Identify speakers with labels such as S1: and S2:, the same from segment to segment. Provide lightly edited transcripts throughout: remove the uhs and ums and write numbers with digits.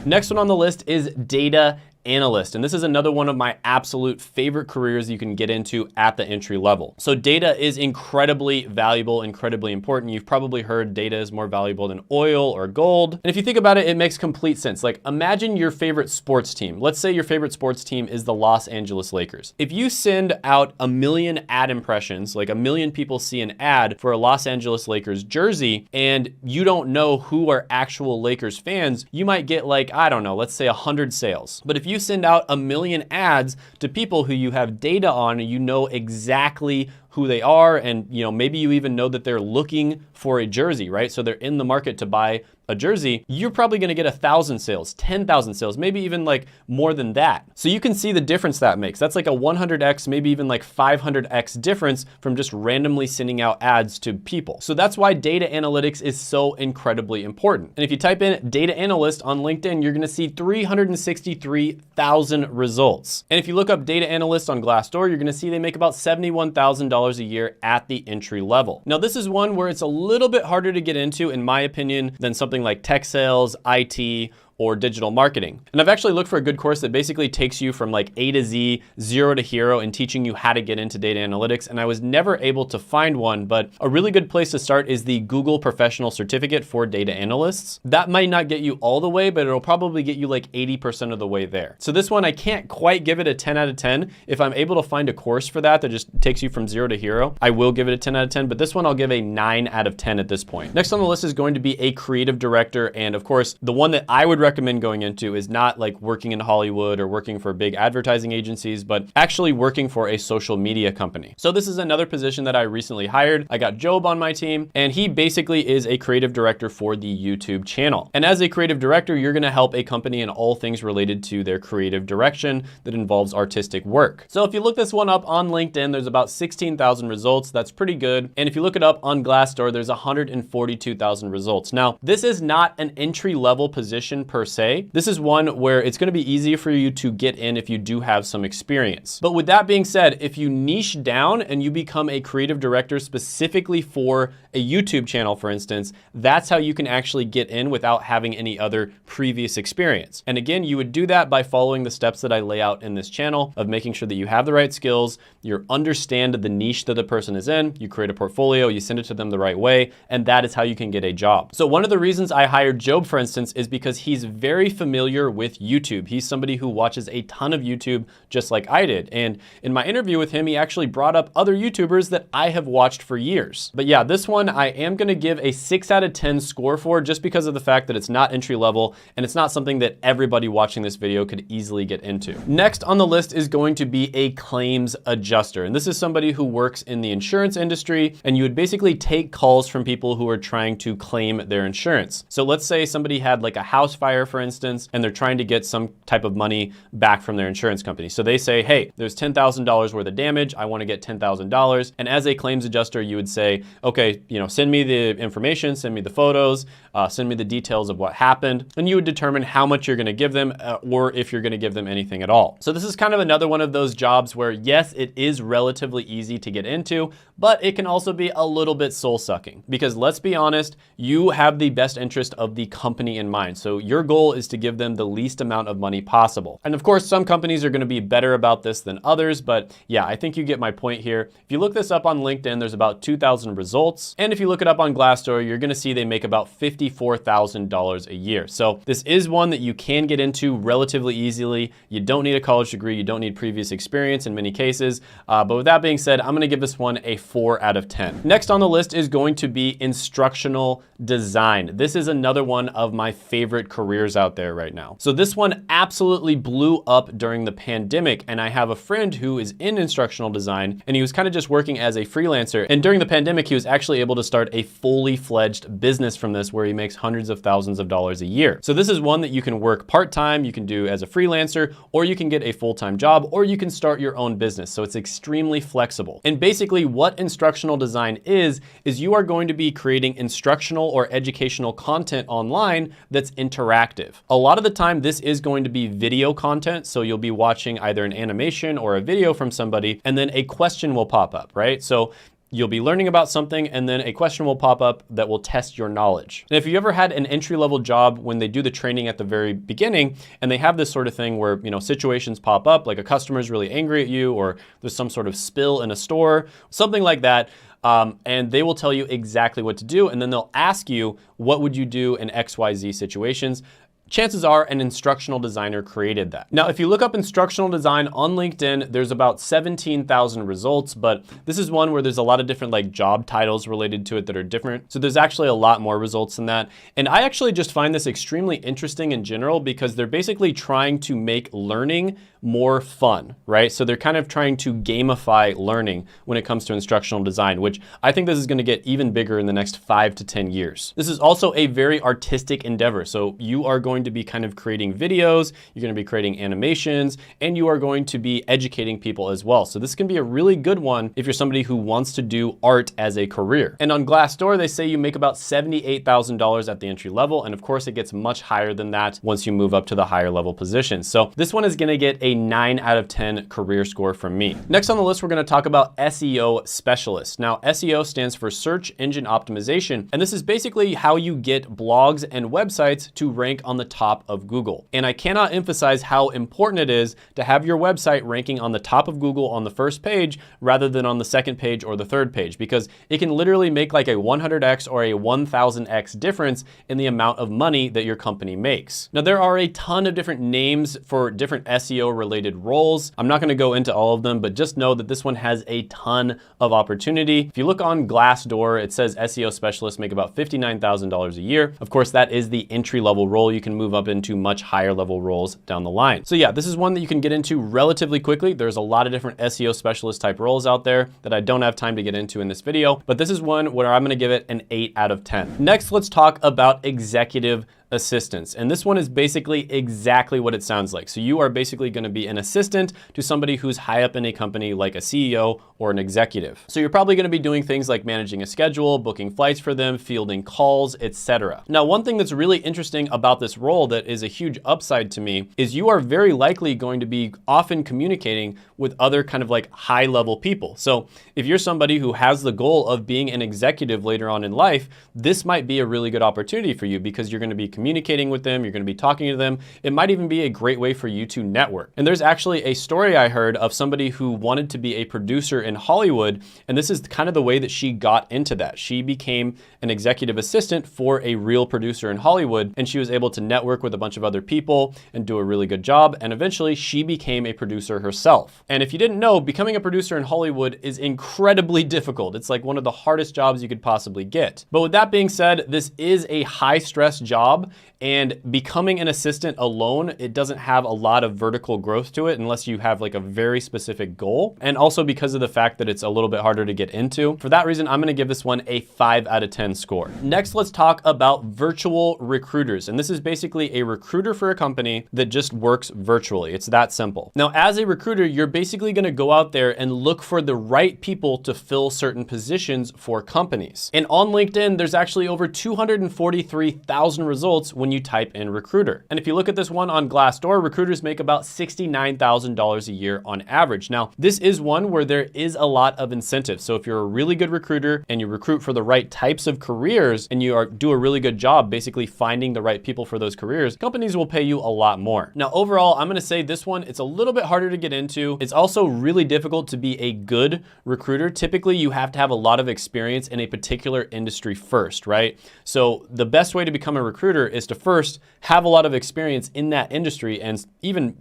S1: Next one on the list is data analyst. And this is another one of my absolute favorite careers you can get into at the entry level. So data is incredibly valuable, incredibly important. You've probably heard data is more valuable than oil or gold. And if you think about it, it makes complete sense. Like imagine your favorite sports team. Let's say your favorite sports team is the Los Angeles Lakers. If you send out 1 million ad impressions, like 1 million people see an ad for a Los Angeles Lakers jersey, and you don't know who are actual Lakers fans, you might get like, I don't know, let's say 100 sales. But if you send out 1 million ads to people who you have data on and you know exactly who they are, and maybe you even know that they're looking for a jersey, right? So they're in the market to buy a jersey, you're probably gonna get 1,000 sales, 10,000 sales, maybe even like more than that. So you can see the difference that makes. That's like a 100x, maybe even like 500x difference from just randomly sending out ads to people. So that's why data analytics is so incredibly important. And if you type in data analyst on LinkedIn, you're gonna see 363,000 results. And if you look up data analyst on Glassdoor, you're gonna see they make about $71,000 a year at the entry level. Now this is one where it's a little bit harder to get into, in my opinion, than something like tech sales, IT, or digital marketing. And I've actually looked for a good course that basically takes you from like A to Z, zero to hero, and teaching you how to get into data analytics. And I was never able to find one, but a really good place to start is the Google Professional Certificate for Data Analysts. That might not get you all the way, but it'll probably get you like 80% of the way there. So this one, I can't quite give it a 10 out of 10. If I'm able to find a course for that just takes you from 0 to hero, I will give it a 10 out of 10, but this one I'll give a 9 out of 10 at this point. Next on the list is going to be a creative director. And of course, the one that I would recommend going into is not like working in Hollywood or working for big advertising agencies, but actually working for a social media company. So this is another position that I recently hired. I got Job on my team, and he basically is a creative director for the YouTube channel. And as a creative director, you're gonna help a company in all things related to their creative direction that involves artistic work. So if you look this one up on LinkedIn, there's about 16,000 results. That's pretty good. And if you look it up on Glassdoor, there's 142,000 results. Now, this is not an entry-level position per se. This is one where it's gonna be easy for you to get in if you do have some experience. But with that being said, if you niche down and you become a creative director specifically for a YouTube channel, for instance, that's how you can actually get in without having any other previous experience. And again, you would do that by following the steps that I lay out in this channel of making sure that you have the right skills, you understand the niche that the person is in, you create a portfolio, you send it to them the right way, and that is how you can get a job. So one of the reasons I hired Job, for instance, is because he's very familiar with YouTube. He's somebody who watches a ton of YouTube just like I did. And in my interview with him, he actually brought up other YouTubers that I have watched for years. But yeah, this one I am gonna give a 6 out of 10 score for, just because of the fact that it's not entry level and it's not something that everybody watching this video could easily get into. Next on the list is going to be a claims adjuster. And this is somebody who works in the insurance industry, and you would basically take calls from people who are trying to claim their insurance. So let's say somebody had like a house fire, for instance, and they're trying to get some type of money back from their insurance company. So they say, hey, there's $10,000 worth of damage. I want to get $10,000. And as a claims adjuster, you would say, okay, send me the information, send me the photos, send me the details of what happened. And you would determine how much you're going to give them or if you're going to give them anything at all. So this is kind of another one of those jobs where, yes, it is relatively easy to get into, but it can also be a little bit soul-sucking, because let's be honest, you have the best interest of the company in mind. So your goal is to give them the least amount of money possible. And of course, some companies are going to be better about this than others, but yeah, I think you get my point here. If you look this up on LinkedIn, there's about 2,000 results. And if you look it up on Glassdoor, you're going to see they make about $54,000 a year. So this is one that you can get into relatively easily. You don't need a college degree. You don't need previous experience in many cases. But with that being said, I'm going to give this one a 4 out of 10. Next on the list is going to be instructional design. This is another one of my favorite careers out there right now. So this one absolutely blew up during the pandemic, and I have a friend who is in instructional design, and he was kind of just working as a freelancer. And during the pandemic, he was actually able to start a fully fledged business from this, where he makes hundreds of thousands of dollars a year. So this is one that you can work part-time, you can do as a freelancer, or you can get a full-time job, or you can start your own business. So it's extremely flexible. And basically what instructional design is you are going to be creating instructional or educational content online that's interactive. A lot of the time, this is going to be video content. So you'll be watching either an animation or a video from somebody, and then a question will pop up, right? So You'll be learning about something and then a question will pop up that will test your knowledge. And if you ever had an entry-level job when they do the training at the very beginning and they have this sort of thing where, situations pop up, like a customer is really angry at you or there's some sort of spill in a store, something like that, and they will tell you exactly what to do. And then they'll ask you, what would you do in XYZ situations? Chances are an instructional designer created that. Now, if you look up instructional design on LinkedIn, there's about 17,000 results, but this is one where there's a lot of different like job titles related to it that are different. So there's actually a lot more results than that. And I actually just find this extremely interesting in general because they're basically trying to make learning more fun, right? So they're kind of trying to gamify learning when it comes to instructional design, which I think this is gonna get even bigger in the next 5 to 10 years. This is also a very artistic endeavor. So you are going to be kind of creating videos, you're gonna be creating animations, and you are going to be educating people as well. So this can be a really good one if you're somebody who wants to do art as a career. And on Glassdoor, they say you make about $78,000 at the entry level. And of course it gets much higher than that once you move up to the higher level positions. So this one is gonna get a 9 out of 10 career score from me. Next on the list, we're gonna talk about SEO specialist. Now, SEO stands for search engine optimization, and this is basically how you get blogs and websites to rank on the top of Google. And I cannot emphasize how important it is to have your website ranking on the top of Google on the first page rather than on the second page or the third page, because it can literally make like a 100x or a 1000x difference in the amount of money that your company makes. Now, there are a ton of different names for different SEO related roles. I'm not gonna go into all of them, but just know that this one has a ton of opportunity. If you look on Glassdoor, it says SEO specialists make about $59,000 a year. Of course, that is the entry level role. You can move up into much higher level roles down the line. So yeah, this is one that you can get into relatively quickly. There's a lot of different SEO specialist type roles out there that I don't have time to get into in this video, but this is one where I'm gonna give it an 8 out of 10. Next, let's talk about executive assistants. And this one is basically exactly what it sounds like. So you are basically going to be an assistant to somebody who's high up in a company like a CEO or an executive. So you're probably going to be doing things like managing a schedule, booking flights for them, fielding calls, etc. Now, one thing that's really interesting about this role that is a huge upside to me is you are very likely going to be often communicating with other kind of like high level people. So if you're somebody who has the goal of being an executive later on in life, this might be a really good opportunity for you because you're going to be communicating with them, you're going to be talking to them. It might even be a great way for you to network. And there's actually a story I heard of somebody who wanted to be a producer in Hollywood, and this is kind of the way that she got into that. She became an executive assistant for a real producer in Hollywood, and she was able to network with a bunch of other people and do a really good job, and eventually she became a producer herself. And if you didn't know, becoming a producer in Hollywood is incredibly difficult. It's like one of the hardest jobs you could possibly get. But with that being said, this is a high stress job, and becoming an assistant alone, it doesn't have a lot of vertical growth to it unless you have like a very specific goal. And also because of the fact that it's a little bit harder to get into. For that reason, I'm gonna give this one a 5 out of 10 score. Next, let's talk about virtual recruiters. And this is basically a recruiter for a company that just works virtually. It's that simple. Now, as a recruiter, you're basically gonna go out there and look for the right people to fill certain positions for companies. And on LinkedIn, there's actually over 243,000 results when you type in recruiter. And if you look at this one on Glassdoor, recruiters make about $69,000 a year on average. Now, this is one where there is a lot of incentive. So if you're a really good recruiter and you recruit for the right types of careers and you do a really good job basically finding the right people for those careers, companies will pay you a lot more. Now, overall, I'm gonna say this one, it's a little bit harder to get into. It's also really difficult to be a good recruiter. Typically, you have to have a lot of experience in a particular industry first, right? So the best way to become a recruiter is to first have a lot of experience in that industry, and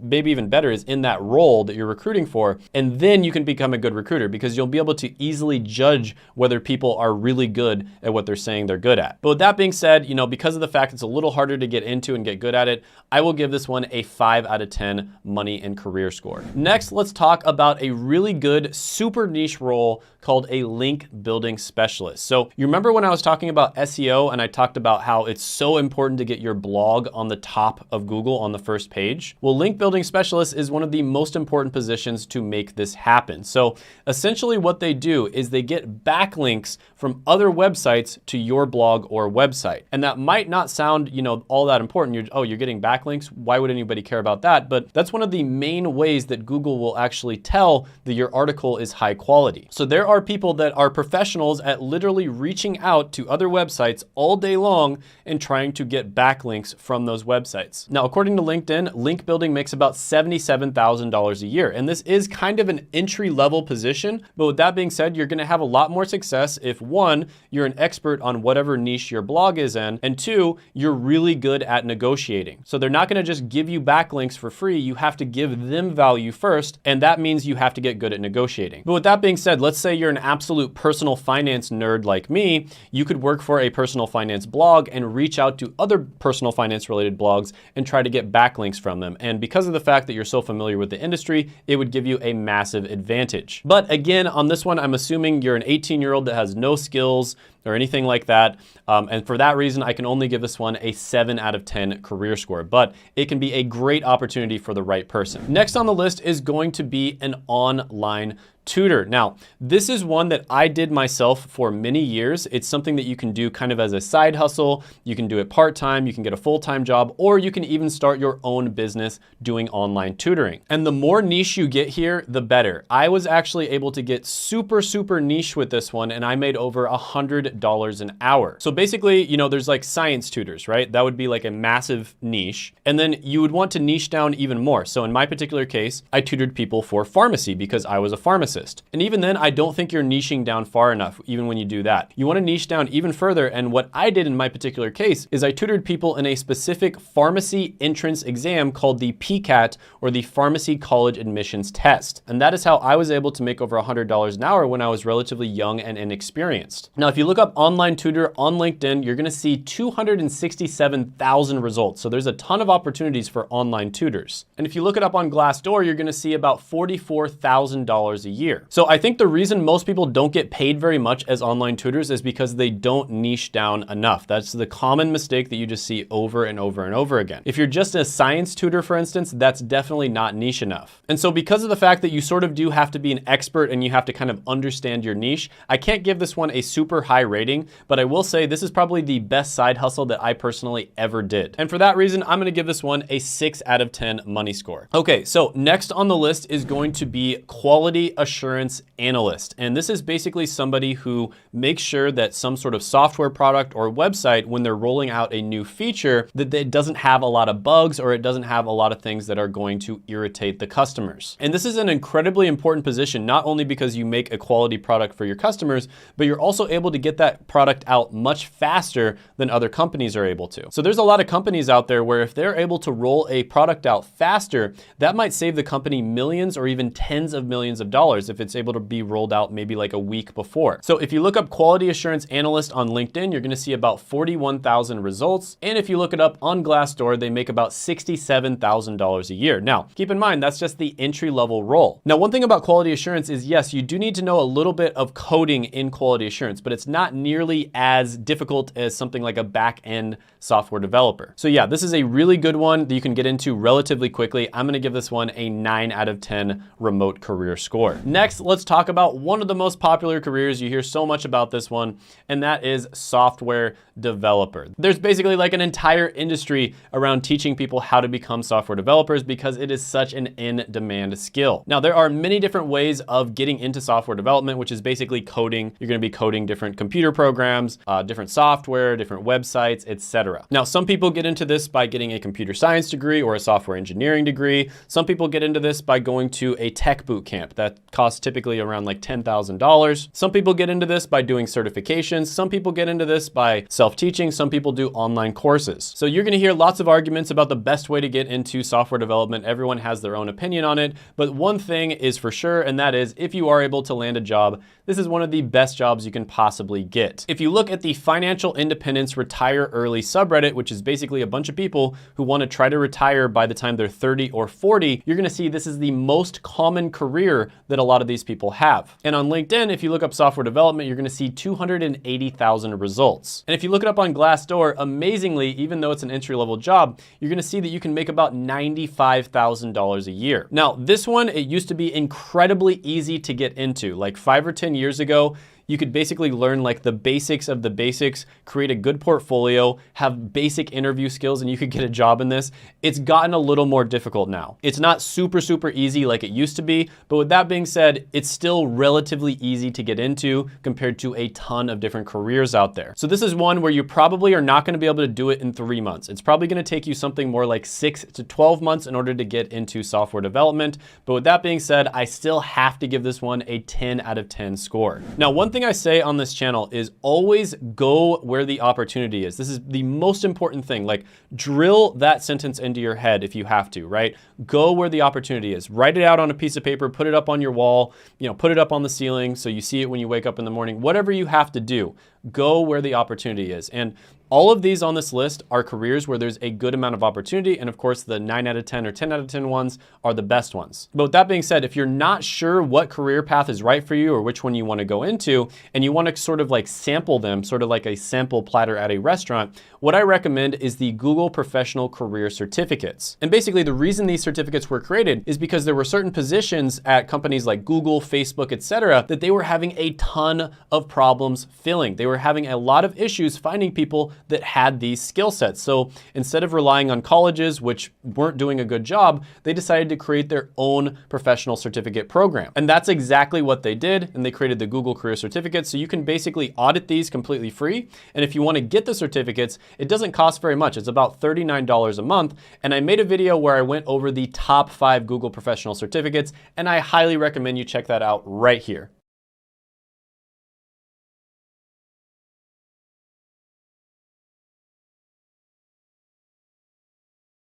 S1: maybe even better is in that role that you're recruiting for. And then you can become a good recruiter because you'll be able to easily judge whether people are really good at what they're saying they're good at. But with that being said, because of the fact it's a little harder to get into and get good at it, I will give this one a 5 out of 10 money and career score. Next, let's talk about a really good, super niche role called a link building specialist. So you remember when I was talking about SEO and I talked about how it's so important to get your blog on the top of Google on the first page? Well, link building specialist is one of the most important positions to make this happen. So essentially what they do is they get backlinks from other websites to your blog or website. And that might not sound, all that important. You're getting backlinks. Why would anybody care about that? But that's one of the main ways that Google will actually tell that your article is high quality. So there are people that are professionals at literally reaching out to other websites all day long and trying to get backlinks from those websites. Now, according to LinkedIn, link building makes about $77,000 a year. And this is kind of an entry-level position. But with that being said, you're gonna have a lot more success if one, you're an expert on whatever niche your blog is in, and two, you're really good at negotiating. So they're not gonna just give you backlinks for free. You have to give them value first, and that means you have to get good at negotiating. But with that being said, let's say you're an absolute personal finance nerd like me, you could work for a personal finance blog and reach out to other personal finance related blogs and try to get backlinks from them. And because of the fact that you're so familiar with the industry, it would give you a massive advantage. But again, on this one, I'm assuming you're an 18-year-old that has no skills or anything like that. And for that reason, I can only give this one a 7 out of 10 career score, but it can be a great opportunity for the right person. Next on the list is going to be an online tutor. Now, this is one that I did myself for many years. It's something that you can do kind of as a side hustle. You can do it part-time, you can get a full-time job, or you can even start your own business doing online tutoring. And the more niche you get here, the better. I was actually able to get super, super niche with this one, and I made over $100 an hour. So basically, you know, there's like science tutors, right? That would be like a massive niche. And then you would want to niche down even more. So in my particular case, I tutored people for pharmacy because I was a pharmacist. And even then, I don't think you're niching down far enough, even when you do that. You want to niche down even further. And what I did in my particular case is I tutored people in a specific pharmacy entrance exam called the PCAT, or the Pharmacy College Admissions Test. And that is how I was able to make over $100 an hour when I was relatively young and inexperienced. Now, if you look up online tutor on LinkedIn, you're going to see 267,000 results. So there's a ton of opportunities for online tutors. And if you look it up on Glassdoor, you're going to see about $44,000 a year. So I think the reason most people don't get paid very much as online tutors is because they don't niche down enough. That's the common mistake that you just see over and over and over again. If you're just a science tutor, for instance, that's definitely not niche enough. And so because of the fact that you sort of do have to be an expert and you have to kind of understand your niche, I can't give this one a super high rating, but I will say this is probably the best side hustle that I personally ever did. And for that reason, I'm gonna give this one a 6 out of 10 money score. Okay, so next on the list is going to be quality assurance analyst. And this is basically somebody who makes sure that some sort of software product or website, when they're rolling out a new feature, that it doesn't have a lot of bugs or it doesn't have a lot of things that are going to irritate the customers. And this is an incredibly important position, not only because you make a quality product for your customers, but you're also able to get that product out much faster than other companies are able to. So there's a lot of companies out there where if they're able to roll a product out faster, that might save the company millions or even tens of millions of dollars if it's able to be rolled out maybe like a week before. So if you look up quality assurance analyst on LinkedIn, you're gonna see about 41,000 results. And if you look it up on Glassdoor, they make about $67,000 a year. Now, keep in mind, that's just the entry-level role. Now, one thing about quality assurance is, yes, you do need to know a little bit of coding in quality assurance, but it's not nearly as difficult as something like a back-end software developer. So yeah, this is a really good one that you can get into relatively quickly. I'm gonna give this one a 9 out of 10 remote career score. Next, let's talk about one of the most popular careers. You hear so much about this one, and that is software developer. There's basically like an entire industry around teaching people how to become software developers because it is such an in-demand skill. Now, there are many different ways of getting into software development, which is basically coding. You're gonna be coding different computer programs, different software, different websites, etc. Now, some people get into this by getting a computer science degree or a software engineering degree. Some people get into this by going to a tech boot camp that costs typically around like $10,000. Some people get into this by doing certifications. Some people get into this by self-teaching. Some people do online courses. So you're gonna hear lots of arguments about the best way to get into software development. Everyone has their own opinion on it, but one thing is for sure, and that is if you are able to land a job, this is one of the best jobs you can possibly get. If you look at the Financial Independence Retire Early subreddit, which is basically a bunch of people who want to try to retire by the time they're 30 or 40, you're gonna see this is the most common career that a lot of these people have. And on LinkedIn, if you look up software development, you're gonna see 280,000 results. And if you look it up on Glassdoor, amazingly, even though it's an entry-level job, you're gonna see that you can make about $95,000 a year. Now, this one, it used to be incredibly easy to get into. Like 5 or 10 years ago, you could basically learn like the basics of the basics, create a good portfolio, have basic interview skills, and you could get a job in this. It's gotten a little more difficult now. It's not super easy like it used to be, but with that being said, it's still relatively easy to get into compared to a ton of different careers out there. So this is one where you probably are not gonna be able to do it in 3 months. It's probably gonna take you something more like 6 to 12 months in order to get into software development. But with that being said, I still have to give this one a 10 out of 10 score. Now, one thing I say on this channel is always go where the opportunity is. This is the most important thing. Like, drill that sentence into your head if you have to, right? Go where the opportunity is. Write it out on a piece of paper, put it up on your wall, put it up on the ceiling so you see it when you wake up in the morning. Whatever you have to do, go where the opportunity is. And all of these on this list are careers where there's a good amount of opportunity. And of course, the 9 out of 10 or 10 out of 10 ones are the best ones. But with that being said, if you're not sure what career path is right for you or which one you want to go into, and you want to sort of like sample them, sort of like a sample platter at a restaurant, what I recommend is the Google Professional Career Certificates. And basically the reason these certificates were created is because there were certain positions at companies like Google, Facebook, etc., that they were having a ton of problems filling. They were having a lot of issues finding people that had these skill sets. So instead of relying on colleges, which weren't doing a good job, they decided to create their own professional certificate program. And that's exactly what they did. And they created the Google Career Certificates. So you can basically audit these completely free. And if you want to get the certificates, it doesn't cost very much. It's about $39 a month. And I made a video where I went over the top 5 Google Professional Certificates, and I highly recommend you check that out right here.